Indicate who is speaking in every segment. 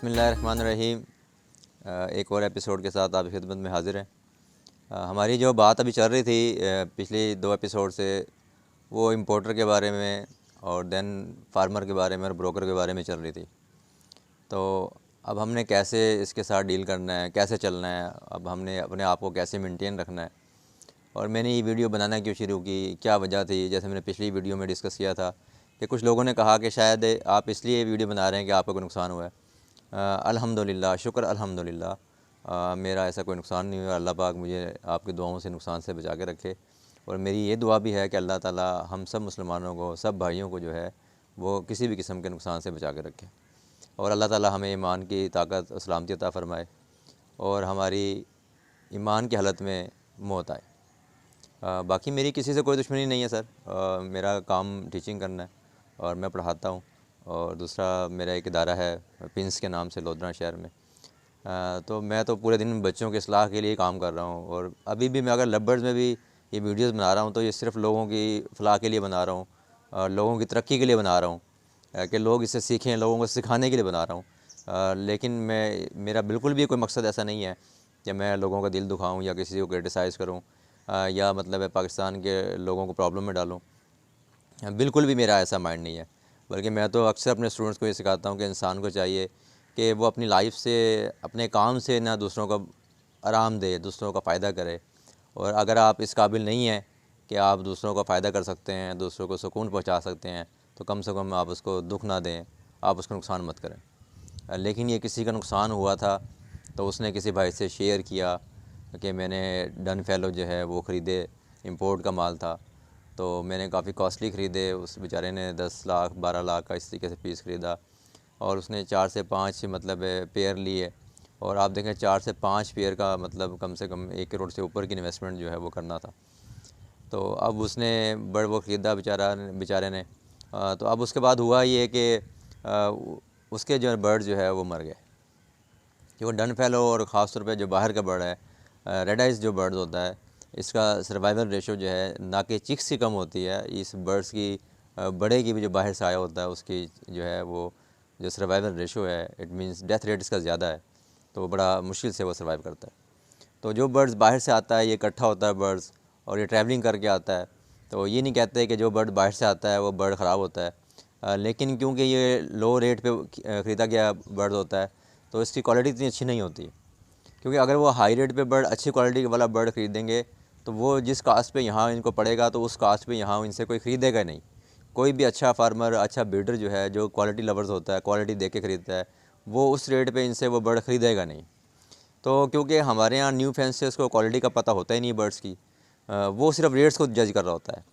Speaker 1: बिस्मिल्लाहिर्रहमानिर्रहीम। एक और एपिसोड के साथ आपकी खिदमत में हाज़िर हैं। हमारी जो बात अभी चल रही थी पिछली दो एपिसोड से, वो इम्पोर्टर के बारे में और देन फार्मर के बारे में और ब्रोकर के बारे में चल रही थी। तो अब हमने कैसे इसके साथ डील करना है, कैसे चलना है, अब हमने अपने आप को कैसे मेंटेन रखना है, और मैंने ये वीडियो बनाना क्यों शुरू की, क्या वजह थी। जैसे मैंने पिछली वीडियो में डिस्कस किया था कि कुछ लोगों ने कहा कि शायद आप इसलिए वीडियो बना रहे हैं कि आपको कोई नुकसान हुआ है। अल्हम्दुलिल्लाह, शुक्र अल्हम्दुलिल्लाह, मेरा ऐसा कोई नुकसान नहीं हुआ। अल्लाह पाक मुझे आपकी दुआओं से नुकसान से बचा के रखे। और मेरी ये दुआ भी है कि अल्लाह ताला हम सब मुसलमानों को, सब भाइयों को जो है वो किसी भी किस्म के नुकसान से बचा के रखे, और अल्लाह ताला हमें ईमान की ताकत और सलामती अता फ़रमाए और हमारी ईमान की हालत में मौत आए। बाकी मेरी किसी से कोई दुश्मनी नहीं है सर। मेरा काम टीचिंग करना है और मैं पढ़ाता हूँ, और दूसरा मेरा एक इदारा है पिंस के नाम से, लोधरा शहर में। तो मैं तो पूरे दिन बच्चों के इस्लाह के लिए काम कर रहा हूँ, और अभी भी मैं अगर लबर्स में भी ये वीडियोस बना रहा हूँ तो ये सिर्फ लोगों की फ़लाह के लिए बना रहा हूँ, लोगों की तरक्की के लिए बना रहा हूँ, कि लोग इससे सीखें, लोगों को सिखाने के लिए बना रहा हूँ। लेकिन मेरा बिल्कुल भी कोई मकसद ऐसा नहीं है कि मैं लोगों का दिल दुखाऊँ या किसी को क्रिटिसाइज़ करूँ, या मतलब है पाकिस्तान के लोगों को प्रॉब्लम में डालूँ। बिल्कुल भी मेरा ऐसा माइंड नहीं है। बल्कि मैं तो अक्सर अपने स्टूडेंट्स को ये सिखाता हूँ कि इंसान को चाहिए कि वो अपनी लाइफ से, अपने काम से ना दूसरों को आराम दे, दूसरों का फ़ायदा करे। और अगर आप इस काबिल नहीं हैं कि आप दूसरों का फ़ायदा कर सकते हैं, दूसरों को सुकून पहुँचा सकते हैं, तो कम से कम आप उसको दुख ना दें, आप उसको नुकसान मत करें। लेकिन ये किसी का नुकसान हुआ था तो उसने किसी भाई से शेयर किया कि मैंने डन फेलो जो है वो ख़रीदे, इंपोर्ट का माल था, तो मैंने काफ़ी कॉस्टली ख़रीदे। उस बेचारे ने 10 लाख 12 लाख का इस तरीके से पीस ख़रीदा, और उसने 4 से 5 मतलब पेयर लिए। और आप देखें 4 से 5 पेयर का मतलब कम से कम 1 करोड़ से ऊपर की इन्वेस्टमेंट जो है वो करना था। तो अब उसने बड़ वो ख़रीदा बेचारे ने। तो अब उसके बाद हुआ ये कि उसके जो बर्ड जो है वो मर गए, कि वो डन फेलो और ख़ास तौर पे जो बाहर का बर्ड है, रेड आइज़ जो बर्ड होता है, इसका सर्वाइवल रेशो जो है ना कि चिक्स की कम होती है, इस बर्ड्स की बड़े की भी जो बाहर से आया होता है उसकी जो है वो जो सर्वाइवल रेशो है, इट मींस डेथ रेट इसका ज़्यादा है, तो बड़ा मुश्किल से वो सर्वाइव करता है। तो जो बर्ड्स बाहर से आता है, ये इकट्ठा होता है बर्ड्स, और ये ट्रैवलिंग करके आता है। तो ये नहीं कहते कि जो बर्ड बाहर से आता है वो बर्ड ख़राब होता है, लेकिन क्योंकि ये लो रेट पे ख़रीदा गया बर्ड होता है तो इसकी क्वालिटी इतनी अच्छी नहीं होती। क्योंकि अगर वो हाई रेट पे बर्ड, अच्छी क्वालिटी वाला बर्ड ख़रीदेंगे तो वो जिस कास्ट पे यहाँ इनको पड़ेगा तो उस कास्ट पे यहाँ इनसे कोई ख़रीदेगा नहीं। कोई भी अच्छा फार्मर, अच्छा ब्रीडर जो है, जो क्वालिटी लवर्स होता है, क्वालिटी देख के ख़रीदता है, वो उस रेट पे इनसे वो बर्ड ख़रीदेगा नहीं। तो क्योंकि हमारे यहाँ न्यू फैंसेस को क्वालिटी का पता होता ही नहीं बर्ड्स की, वो सिर्फ रेट्स को जज कर रहा होता है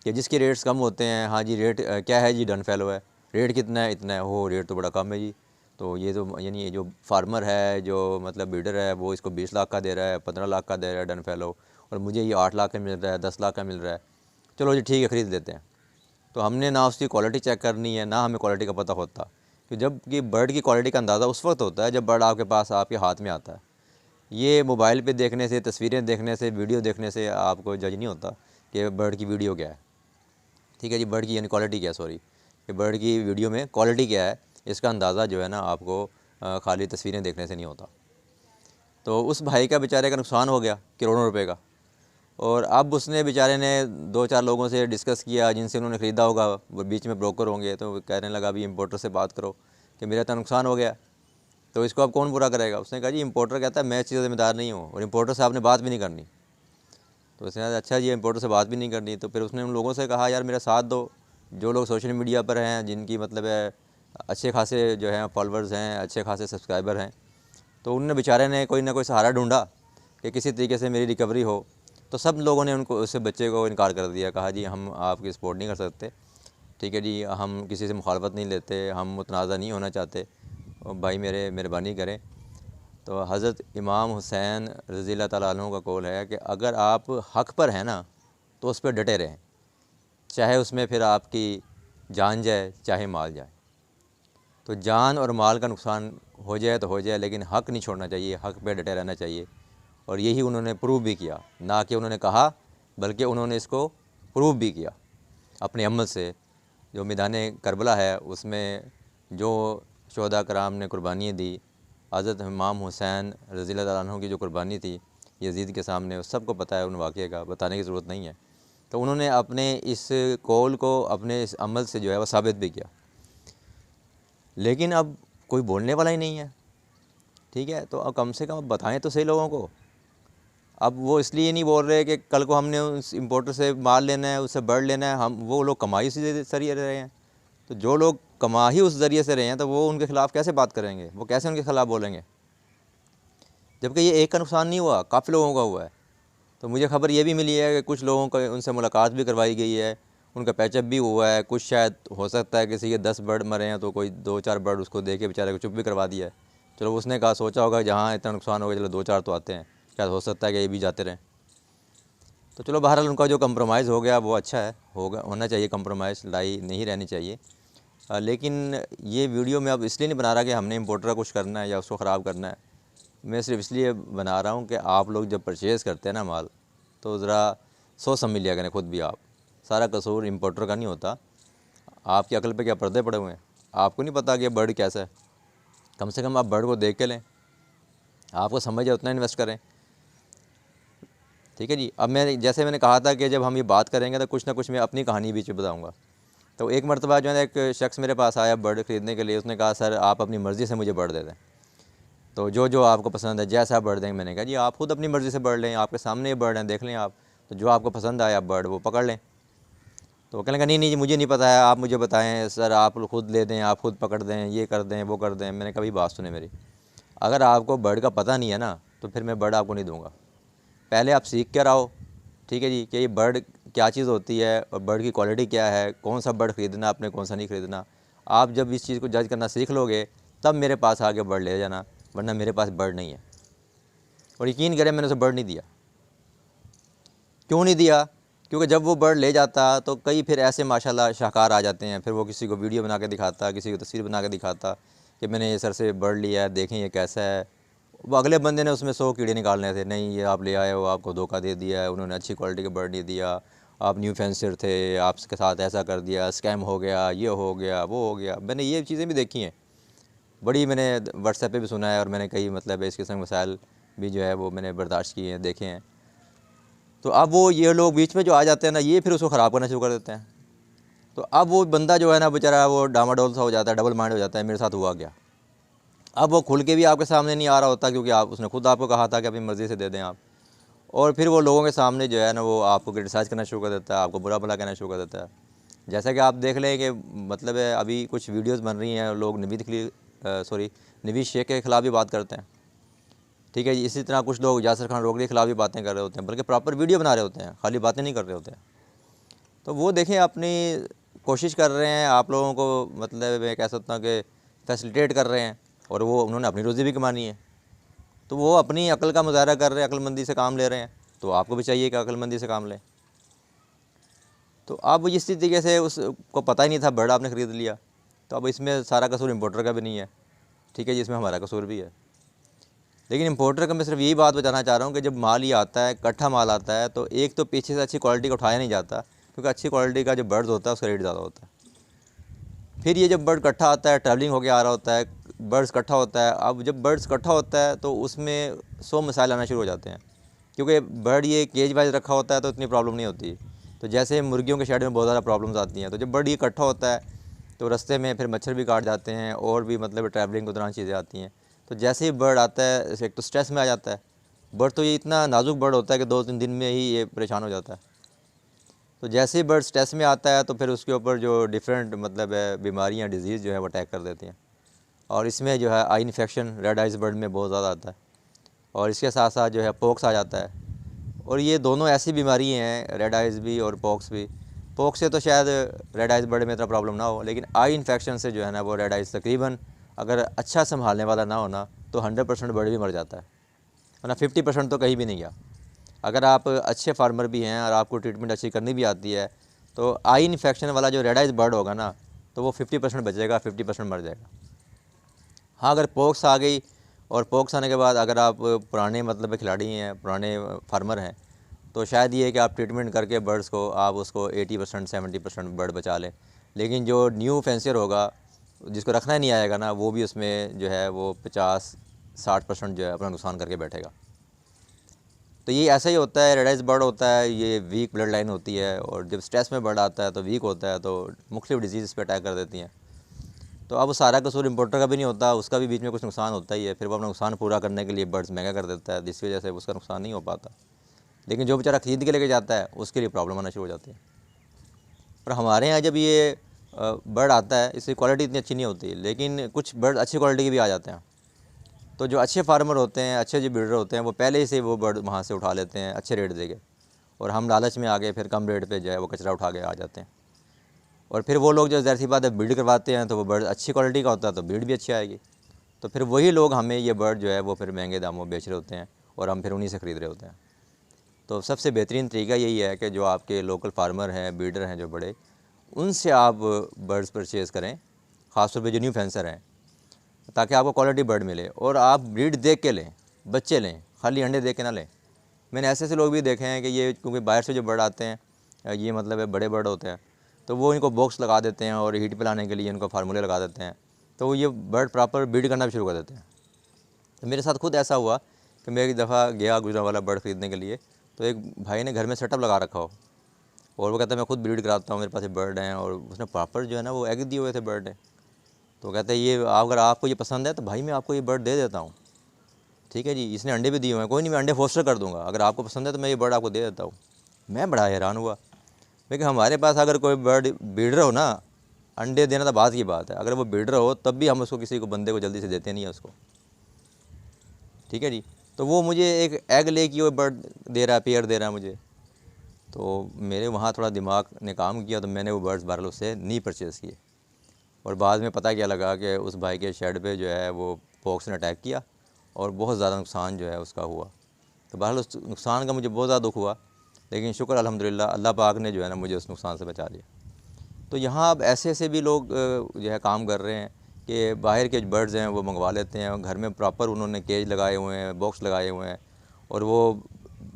Speaker 1: कि जिसके रेट्स कम होते हैं, हाँ जी रेट क्या है जी, डन फेलो है, रेट कितना है, इतना है, हो रेट तो बड़ा कम है जी। तो ये तो यानी ये जो फार्मर है, जो मतलब ब्रीडर है, वो इसको 20 लाख का दे रहा है, 15 लाख का दे रहा है डन फेलो, और मुझे ये 8 लाख का मिल रहा है, 10 लाख का मिल रहा है, चलो जी ठीक है ख़रीद लेते हैं। तो हमने ना उसकी क्वालिटी चेक करनी है, ना हमें क्वालिटी का पता होता, कि जब कि बर्ड की क्वालिटी का अंदाज़ा उस वक्त होता है जब बर्ड आपके पास, आपके हाथ में आता है। ये मोबाइल पे देखने से, तस्वीरें देखने से, वीडियो देखने से आपको जज नहीं होता कि बर्ड की वीडियो क्या है। ठीक है जी, बर्ड की यानी क्वालिटी क्या है, सॉरी, कि बर्ड की वीडियो में क्वालिटी क्या है, इसका अंदाज़ा जो है ना आपको खाली तस्वीरें देखने से नहीं होता। तो उस भाई का बेचारे का नुकसान हो गया करोड़ों रुपए का, और अब उसने बेचारे ने 2-4 लोगों से डिस्कस किया जिनसे उन्होंने ख़रीदा होगा, वो बीच में ब्रोकर होंगे, तो वो कहने लगा अभी इम्पोर्टर से बात करो कि मेरा तो नुकसान हो गया, तो इसको अब कौन पूरा करेगा। उसने कहा जी इम्पोर्टर कहता है मैं इसका ज़िम्मेदार नहीं हूँ, और इम्पोर्टर से आपने बात भी नहीं करनी। तो उसने कहा अच्छा जी, इम्पोर्टर से बात भी नहीं करनी। तो फिर उसने उन लोगों से कहा यार मेरा साथ दो, जो लोग सोशल मीडिया पर हैं, जिनकी मतलब है अच्छे खासे जो हैं फॉलोअर्स हैं, अच्छे खासे सब्सक्राइबर हैं। तो उनने बेचारे ने कोई ना कोई सहारा ढूंढा कि किसी तरीके से मेरी रिकवरी हो। तो सब लोगों ने उनको, उस बच्चे को इनकार कर दिया, कहा जी हम आपकी सपोर्ट नहीं कर सकते, ठीक है जी, हम किसी से मुखालफत नहीं लेते, हम मुतनाज़ा नहीं होना चाहते, और भाई मेरे मेहरबानी करें। तो हज़रत इमाम हुसैन रज़ी अल्लाह ताला अन्हु का कौल है कि अगर आप हक़ पर हैं ना तो उस पर डटे रहें, चाहे उसमें फिर आपकी जान जाए चाहे माल जाए। तो जान और माल का नुकसान हो जाए तो हो जाए, लेकिन हक़ नहीं छोड़ना चाहिए, हक़ पे डटे रहना चाहिए। और यही उन्होंने प्रूव भी किया, ना कि उन्होंने कहा बल्कि उन्होंने इसको प्रूव भी किया अपने अमल से। जो मैदान करबला है उसमें जो शुहदा कराम ने कुर्बानी दी, हज़रत इमाम हुसैन रज़ियल्लाहु ताला अन्हु की जो कुर्बानी थी यज़ीद के सामने, उस सबको पता है उन वाक़े का, बताने की ज़रूरत नहीं है। तो उन्होंने अपने इस कौल को अपने इस अमल से जो है वो साबित भी किया। लेकिन अब कोई बोलने वाला ही नहीं है, ठीक है। तो अब कम से कम बताएं तो सही लोगों को। अब वो इसलिए नहीं बोल रहे कि कल को हमने उस इम्पोर्टर से माल लेना है, उससे बर्ड लेना है, हम वो लोग कमाई से जरिए रहे हैं। तो जो लोग कमा ही उस ज़रिए से रहे हैं तो वो उनके ख़िलाफ़ कैसे बात करेंगे, वो कैसे उनके ख़िलाफ़ बोलेंगे, जबकि ये एक का नुकसान नहीं हुआ, काफ़ी लोगों का हुआ है। तो मुझे खबर ये भी मिली है कि कुछ लोगों को उनसे मुलाकात भी करवाई गई है, उनका पैचअप भी हुआ है। कुछ शायद हो सकता है किसी के 10 बर्ड मरे हैं तो कोई 2-4 बर्ड उसको दे के बेचारे को चुप भी करवा दिया है। चलो उसने कहा, सोचा होगा जहाँ इतना नुकसान हो गया चलो 2-4 तो आते हैं, शायद हो सकता है कि ये भी जाते रहें। तो चलो बहरहाल उनका जो कंप्रोमाइज़ हो गया वो अच्छा है, होना चाहिए कंप्रोमाइज़, लड़ाई नहीं रहनी चाहिए। लेकिन ये वीडियो मैं अब इसलिए नहीं बना रहा कि हमने इम्पोर्टर का कुछ करना है या उसको ख़राब करना है। मैं सिर्फ इसलिए बना रहा हूँ कि आप लोग जब परचेज़ करते हैं ना माल, तो ज़रा सोच समझ लिया करें खुद भी आप। सारा कसूर इम्पोर्टर का नहीं होता। आपकी अकल पे क्या पर्दे पड़े हुए हैं? आपको नहीं पता कि ये बर्ड कैसा है? कम से कम आप बर्ड को देख के लें, आपको समझ है उतना इन्वेस्ट करें, ठीक है जी। अब मैं जैसे मैंने कहा था कि जब हम ये बात करेंगे तो कुछ ना कुछ मैं अपनी कहानी बीच में बताऊँगा। तो एक मरतबा जो है एक शख्स मेरे पास आया बर्ड ख़रीदने के लिए। उसने कहा, सर आप अपनी मर्ज़ी से मुझे बर्ड दे दें, तो जो जो आपको पसंद है जैसा आप बर्ड देंगे। मैंने कहा जी आप खुद अपनी मर्ज़ी से बर्ड लें, आपके सामने ये बर्ड हैं, देख लें आप, तो जो आपको पसंद आए आप बर्ड वो पकड़ लें। तो वो कहने लगा, नहीं नहीं जी मुझे नहीं पता है, आप मुझे बताएं सर, आप खुद ले दें, आप खुद पकड़ दें, ये कर दें वो कर दें। मैंने कहा भाई बात सुने मेरी, अगर आपको बर्ड का पता नहीं है ना तो फिर मैं बर्ड आपको नहीं दूँगा। पहले आप सीख कर आओ, ठीक है जी, कि ये बर्ड क्या चीज़ होती है और बर्ड की क्वालिटी क्या है, कौन सा बर्ड ख़रीदना आपने, कौन सा नहीं ख़रीदना। आप जब इस चीज़ को जज करना सीख लोगे तब मेरे पास आके बर्ड ले जाना, वरना मेरे पास बर्ड नहीं है। और यकीन करें मैंने उसे बर्ड नहीं दिया। क्यों नहीं दिया? क्योंकि जब वो बर्ड ले जाता तो कई फिर ऐसे माशाल्लाह शाहकार आ जाते हैं, फिर वो किसी को वीडियो बना के दिखाता, किसी को तस्वीर बना के दिखाता कि मैंने ये सर से बर्ड लिया है, देखें ये कैसा है। वो अगले बंदे ने उसमें 100 कीड़े निकालने थे, नहीं ये आप ले आए हो, आपको धोखा दे दिया है, उन्होंने अच्छी क्वालिटी का बर्ड नहीं दिया, आप न्यू फेंसर थे, आपके साथ ऐसा कर दिया, स्कैम हो गया, ये हो गया, वो हो गया। मैंने ये चीज़ें भी देखी हैं, बड़ी मैंने व्हाट्सएप पे भी सुना है, और मैंने कई मतलब इस किस्म के मसाइल भी जो है वो मैंने बर्दाश्त किए हैं, देखे हैं। तो अब वो ये लोग बीच में जो आ जाते हैं ना, ये फिर उसको ख़राब करना शुरू कर देते हैं। तो अब वो बंदा जो है ना बेचारा वो डामाडोल सा हो जाता है, डबल माइंड हो जाता है, मेरे साथ हुआ क्या। अब वो खुल के भी आपके सामने नहीं आ रहा होता, क्योंकि आप उसने खुद आपको कहा था कि अपनी मर्ज़ी से दे दें आप। और फिर वो लोगों के सामने जो है ना वो आपको क्रिटिसाइज़ करना शुरू कर देता है, आपको बुरा भला कहना शुरू कर देता है। जैसा कि आप देख लें कि मतलब है अभी कुछ वीडियोज़ बन रही हैं, लोग नवीद शेख के ख़िलाफ़ भी बात करते हैं, ठीक है जी। इसी तरह कुछ लोग यासिर खान रोगरी के ख़िलाफ़ भी बातें कर रहे होते हैं, बल्कि प्रॉपर वीडियो बना रहे होते हैं, खाली बातें नहीं कर रहे होते हैं। तो वो देखें अपनी कोशिश कर रहे हैं, आप लोगों को मतलब मैं कह सकता हूँ कि फैसिलिटेट कर रहे हैं, और वो उन्होंने अपनी रोज़ी भी कमानी है। तो वो अपनी अकल का मुज़ाहरा कर रहे हैं, अक्लमंदी से काम ले रहे हैं, तो आपको भी चाहिए कि अक्लमंदी से काम लें। तो अब इस तरीके से उसको पता ही नहीं था, बर्ड आपने ख़रीद लिया। तो अब इसमें सारा कसूर इम्पोर्टर का भी नहीं है, ठीक है जी, इसमें हमारा कसूर भी है। लेकिन इम्पोर्टर का मैं सिर्फ यही बात बताना चाह रहा हूँ कि जब माल ये आता है, इकट्ठा माल आता है, तो एक तो पीछे से अच्छी क्वालिटी का उठाया नहीं जाता, क्योंकि अच्छी क्वालिटी का जो बर्ड्स होता है उसका रेट ज़्यादा होता है। फिर ये जब बर्ड इकट्ठा आता है, ट्रैवलिंग होकर आ रहा होता है, बर्ड्स इकट्ठा होता है। अब जब बर्ड्स इकट्ठा होता है तो उसमें 100 मसाइल आना शुरू हो जाते हैं, क्योंकि बर्ड ये केज वाइज रखा होता है तो इतनी प्रॉब्लम नहीं होती। तो जैसे मुर्गियों के शेड में बहुत ज़्यादा प्रॉब्लम्स आती हैं, तो जब बर्ड ये इकट्ठा होता है तो रास्ते में फिर मच्छर भी काट जाते हैं, और भी मतलब ट्रैवलिंग के दौरान चीज़ें आती हैं। तो जैसे ही बर्ड आता है एक तो स्ट्रेस में आ जाता है। बर्ड तो ये इतना नाजुक बर्ड होता है कि 2-3 दिन में ही ये परेशान हो जाता है। तो जैसे ही बर्ड स्ट्रेस में आता है तो फिर उसके ऊपर जो डिफरेंट मतलब है बीमारियाँ, डिजीज़ जो है वो अटैक कर देती हैं। और इसमें जो है eye infection red eyes bird में बहुत ज़्यादा आता है, और इसके साथ साथ जो है पॉक्स आ जाता है। और ये दोनों ऐसी बीमारी हैं, रेड आइज़ भी और पॉक्स भी। पॉक्स से तो शायद रेड आइज़ बर्ड में इतना प्रॉब्लम ना हो, लेकिन आई इन्फेक्शन से जो है ना वो रेड आइज़ तकरीबन अगर अच्छा संभालने वाला ना हो ना तो 100% बर्ड भी मर जाता है, वरना 50% तो कहीं भी नहीं गया। अगर आप अच्छे फार्मर भी हैं और आपको ट्रीटमेंट अच्छी करनी भी आती है, तो आई इन्फेक्शन वाला जो रेड आइज़ बर्ड होगा ना तो वो 50% बचेगा, 50% मर जाएगा। हाँ, अगर पॉक्स आ गई, और पॉक्स आने के बाद अगर आप पुराने मतलब खिलाड़ी हैं, पुराने फार्मर हैं, तो शायद ये है कि आप ट्रीटमेंट करके बर्ड्स को आप उसको 80% 70% बर्ड बचा लें। लेकिन जो न्यू फेंसियर होगा जिसको रखना ही नहीं आएगा ना, वो भी उसमें जो है वो 50-60% जो है अपना नुकसान करके बैठेगा। तो ये ऐसा ही होता है, रेड आइज बर्ड होता है, ये वीक ब्लड लाइन होती है, और जब स्ट्रेस में बर्ड आता है तो वीक होता है, तो मुख्तलिफ डिजीज़ पे अटैक कर देती हैं। तो अब वो सारा कसूर इम्पोर्टर का भी नहीं होता, उसका भी बीच में कुछ नुकसान होता ही है। फिर वो अपना नुकसान पूरा करने के लिए बर्ड्स महंगा कर देता है, जिसकी वजह से उसका नुकसान नहीं हो पाता। लेकिन जो बेचारा ख़रीद के लेके जाता है उसके लिए प्रॉब्लम आना शुरू हो जाती है। पर हमारे यहाँ जब ये बर्ड आता है, इसकी क्वालिटी इतनी अच्छी नहीं होती, लेकिन कुछ बर्ड अच्छी क्वालिटी के भी आ जाते हैं। तो जो अच्छे फार्मर होते हैं, अच्छे जो ब्रीडर होते हैं, वो पहले ही से वो बर्ड वहाँ से उठा लेते हैं अच्छे रेट देके, और हम लालच में आगे फिर कम रेट पे जो है वो कचरा उठा के आ जाते हैं। और फिर वो लोग जो ज़ाहिर सी बात है ब्रीड करवाते हैं, तो वो बर्ड अच्छी क्वालिटी का होता है, तो ब्रीड भी अच्छी आएगी। तो फिर वही लोग हमें ये बर्ड जो है वो फिर महंगे दामों में बेच रहे होते हैं, और हम फिर उन्हीं से ख़रीद रहे होते हैं। तो सबसे बेहतरीन तरीका यही है कि जो आपके लोकल फार्मर हैं, ब्रीडर हैं जो बड़े, उनसे आप बर्ड्स परचेज़ करें, ख़ासतौर पे जो न्यू फेंसर हैं, ताकि आपको क्वालिटी बर्ड मिले। और आप ब्रीड देख के लें, बच्चे लें, खाली अंडे देख के ना लें। मैंने ऐसे ऐसे लोग भी देखे हैं कि ये क्योंकि बाहर से जो बर्ड आते हैं, ये मतलब है बड़े बर्ड होते हैं, तो वो इनको बॉक्स लगा देते हैं और हीट पिलाने के लिए इनको फार्मूले लगा देते हैं, तो ये बर्ड प्रॉपर ब्रीड करना भी शुरू कर देते हैं। तो मेरे साथ खुद ऐसा हुआ कि मैं एक दफ़ा गया गुजरांवाला बर्ड ख़रीदने के लिए, तो एक भाई ने घर में सेटअप लगा रखा हो, और वो कहता है मैं खुद ब्रीड कराता हूँ, मेरे पास ये बर्ड हैं, और उसने प्रॉपर जो है ना वो एग दिए हुए थे बर्ड ने। तो कहते हैं ये अगर आपको ये पसंद है तो भाई मैं आपको ये बर्ड दे देता हूँ, ठीक है जी, इसने अंडे भी दिए हुए हैं, कोई नहीं मैं अंडे फोस्टर कर दूँगा, अगर आपको पसंद है तो मैं ये बर्ड आपको दे देता हूँ। मैं बड़ा हैरान हुआ, लेकिन हमारे पास अगर कोई बर्ड ब्रीडर हो ना, अंडे देना तो बात की बात है, अगर वो ब्रीडर हो तब भी हम उसको किसी को बंदे को जल्दी से देते नहीं है उसको, ठीक है जी। तो वो मुझे एक एग ले की वो बर्ड दे रहा है, पेयर दे रहा है मुझे, तो मेरे वहाँ थोड़ा दिमाग ने काम किया, तो मैंने वो बर्ड्स बहरहाल उससे नहीं परचेज़ किए। और बाद में पता क्या लगा कि उस भाई के शेड पे जो है वो पॉक्स ने अटैक किया, और बहुत ज़्यादा नुकसान जो है उसका हुआ। तो बहरहाल उस नुकसान का मुझे बहुत ज़्यादा दुख हुआ, लेकिन शुक्र अल्हम्दुलिल्लाह अल्लाह पाक ने जो है ना मुझे उस नुकसान से बचा लिया। तो यहाँ अब ऐसे ऐसे भी लोग जो है काम कर रहे हैं कि बाहर के बर्ड्स हैं वो मंगवा लेते हैं, और घर में प्रॉपर उन्होंने केज लगाए हुए हैं, बॉक्स लगाए हुए हैं, और वो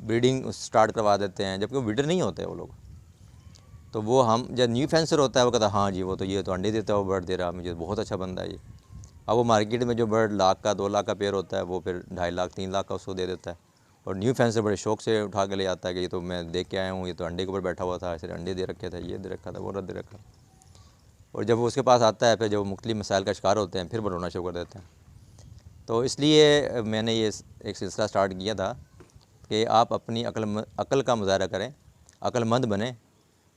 Speaker 1: ब्रीडिंग स्टार्ट करवा देते हैं, जबकि वो ब्रीडर नहीं होते वो लोग। तो वो हम जब न्यू फेंसर होता है वो कहता है हाँ जी वो तो ये तो अंडे देता है, वो बर्ड दे रहा, मुझे बहुत अच्छा बंदा है ये। अब वो मार्केट में जो बर्ड 1 लाख का 2 लाख का पेयर होता है, वो फिर 2.5 लाख 3 लाख का उसको दे देता है। और न्यू फेंसर बड़े शौक से उठा के ले जाता है कि ये तो मैं देख के आया हूँ, ये तो अंडे के ऊपर बैठा हुआ था, ऐसे अंडे दे रखे थे, ये दे रखा था, वो दे रखा। और जब वो उसके पास आता है, फिर जब मुख्तलिफ मसाइल का शिकार होते हैं, फिर बनवाना शुरू कर देते हैं। तो इसलिए मैंने ये एक सिलसिला स्टार्ट किया था कि आप अपनी अक्ल का मुजाहरा करें, अक्लमंद बने,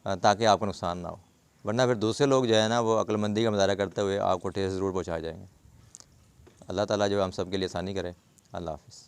Speaker 1: ताकि आपको नुकसान ना हो। वरना फिर दूसरे लोग जो है ना वो अक्लमंदी का मुजाहरा करते हुए आपको ठेस ज़रूर पहुँचा जाएंगे। अल्लाह ताला जो हम सब के लिए आसानी करे। अल्लाह हाफ़िज़।